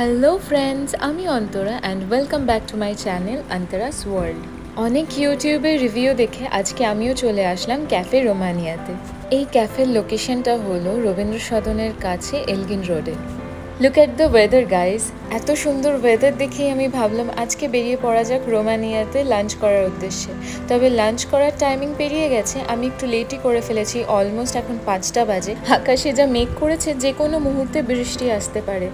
Hello friends, আমি Antara and welcome back to my channel Antara's World. অনেক ইউটিউবে review দেখে আজকে আমিও চলে আসলাম ক্যাফে রোমানিয়াতে। এই ক্যাফের লোকেশনটা হলো রবীন্দ্র সদনের কাছে এলগিন রোডে। Look at the weather guys, এত সুন্দর ওয়েদার দেখেই আমি ভাবলাম আজকে বেরিয়ে পড়া যাক রোমানিয়াতে লাঞ্চ করার উদ্দেশ্যে। তবে লাঞ্চ করার টাইমিং পেরিয়ে গেছে, আমি একটু লেটই করে ফেলেছি। অলমোস্ট এখন 5টা বাজে। আকাশে যা মেঘ করেছে যে কোনো মুহূর্তে বৃষ্টি আসতে পারে।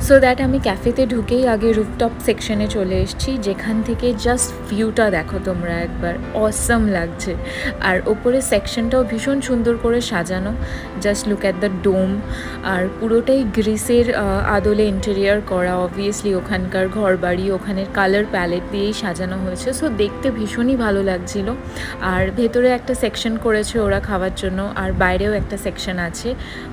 সো দ্যাট আমি ক্যাফেতে ঢুকেই আগে রুফটপ সেকশনে চলে এসেছি, যেখান থেকে জাস্ট ভিউটা দেখো তোমরা একবার, অসাম লাগছে। আর ওপরে সেকশনটাও ভীষণ সুন্দর করে সাজানো। জাস্ট লুক অ্যাট দ্য ডোম। আর পুরোটাই গ্রিসের আদলে ইন্টেরিয়ার করা। অবভিয়াসলি ওখানকার ঘর বাড়ি, ওখানের কালার প্যালেট দিয়েই সাজানো হয়েছে। সো দেখতে ভীষণই ভালো লাগছিল। আর ভেতরে একটা সেকশন করেছে ওরা খাওয়ার জন্য, আর বাইরেও একটা সেকশন আছে।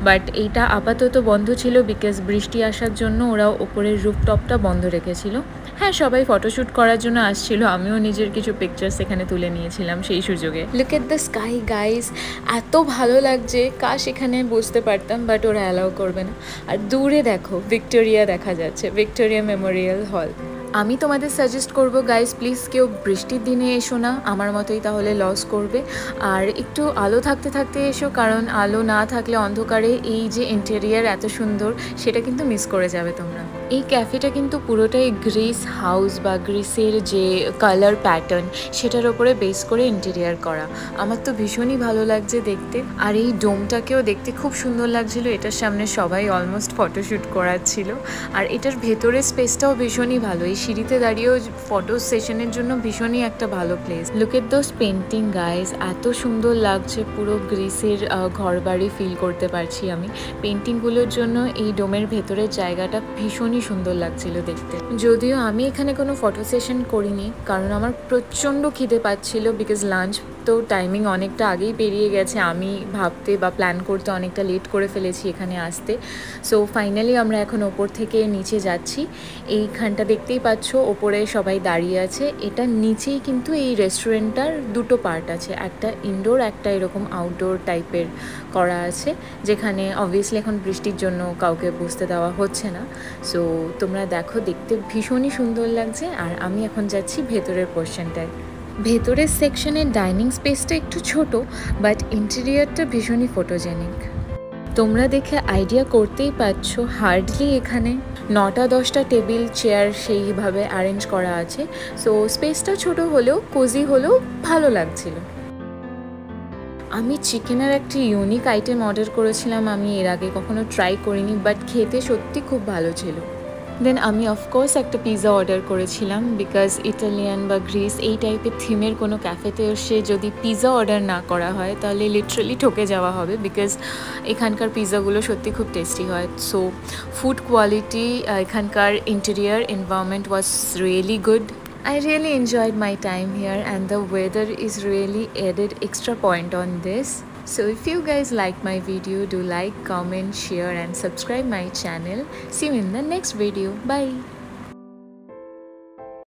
বাট এইটা আপাতত বন্ধ ছিল বিকজ বৃষ্টি আসার জন্য ওরা ওপরের রুফটপটা বন্ধ রেখেছিল। হ্যাঁ, সবাই ফটোশ্যুট করার জন্য আসছিল, আমিও নিজের কিছু পিকচার্স এখানে তুলে নিয়েছিলাম সেই সুযোগে। Look at the sky guys, এত ভালো লাগছে, কাশ এখানে বসতে পারতাম, বাট ওরা অ্যালাউ করবে না। আর দূরে দেখো ভিক্টোরিয়া দেখা যাচ্ছে, ভিক্টোরিয়া মেমোরিয়াল হল। আমি তোমাদের সাজেস্ট করব গাইজ, প্লিজ কেউ বৃষ্টির দিনে এসো না, আমার মতোই তাহলে লস করবে। আর একটু আলো থাকতে থাকতে এসো, কারণ আলো না থাকলে অন্ধকারে এই যে ইন্টেরিয়ার এত সুন্দর সেটা কিন্তু মিস করে যাবে তোমরা। এই ক্যাফেটা কিন্তু পুরোটাই গ্রিস হাউস বা গ্রিসের যে কালার প্যাটার্ন সেটার ওপরে বেস করে ইন্টেরিয়ার করা। আমার তো ভীষণই ভালো লাগছে দেখতে। আর এই ডোমটাকেও দেখতে খুব সুন্দর লাগছিল। এটার সামনে সবাই অলমোস্ট ফটোশ্যুট করাচ্ছিল। আর এটার ভেতরের স্পেসটাও ভীষণই ভালো। এই সিঁড়িতে দাঁড়িয়েও ফটো সেশনের জন্য ভীষণই একটা ভালো place. Look at those painting guys, এত সুন্দর লাগছে, পুরো গ্রিসের ঘরবাড়ি ফিল করতে পারছি আমি। পেন্টিংগুলোর জন্য এই ডোমের ভেতরের জায়গাটা ভীষণই সুন্দর লাগছিল দেখতে। যদিও আমি এখানে কোনো ফটো সেশন করিনি, কারণ আমার প্রচণ্ড খিদে পাচ্ছিল বিকজ লাঞ্চ তো টাইমিং অনেকটা আগেই পেরিয়ে গেছে। আমি ভাবতে বা প্ল্যান করতে অনেকটা লেট করে ফেলেছি এখানে আসতে। সো ফাইনালি আমরা এখন ওপর থেকে নিচে যাচ্ছি। এইখানটা দেখতেই পাচ্ছ, ওপরে সবাই দাঁড়িয়ে আছে। এটা নিচেই কিন্তু এই রেস্টুরেন্টটার দুটো পার্ট আছে, একটা ইনডোর একটা এরকম আউটডোর টাইপের করা আছে, যেখানে অবভিয়াসলি এখন বৃষ্টির জন্য কাউকে বসতে দেওয়া হচ্ছে না। সো তোমরা দেখো, দেখতে ভীষণই সুন্দর লাগছে। আর আমি এখন যাচ্ছি ভেতরের পোর্শনটায়। ভেতরের সেকশনের ডাইনিং স্পেসটা একটু ছোট, বাট ইন্টেরিয়ারটা ভীষণই ফটোজেনিক। তোমরা দেখে আইডিয়া করতেই পারছো, হার্ডলি এখানে 9টা-10টা টেবিল চেয়ার সেইভাবে অ্যারেঞ্জ করা আছে। সো স্পেসটা ছোট হলেও কোজি হলেও ভালো লাগছিল। আমি চিকেনের একটি ইউনিক আইটেম অর্ডার করেছিলাম, আমি এর আগে কখনো ট্রাই করিনি, বাট খেতে সত্যি খুব ভালো ছিল। দেন আমি অফকোর্স একটা পিৎজা অর্ডার করেছিলাম, বিকজ ইটালিয়ান বা গ্রিস এই টাইপের থিমের কোনো ক্যাফেতে এসে যদি পিৎজা অর্ডার না করা হয় তাহলে লিটারালি ঠকে যাওয়া হবে, বিকজ এখানকার পিৎজাগুলো সত্যি খুব টেস্টি হয়। সো ফুড কোয়ালিটি, এখানকার interior environment was really good. I really enjoyed my time here, and the weather is really added extra point on this. So if you guys like my video, do like, comment, share and subscribe my channel. See you in the next video. Bye.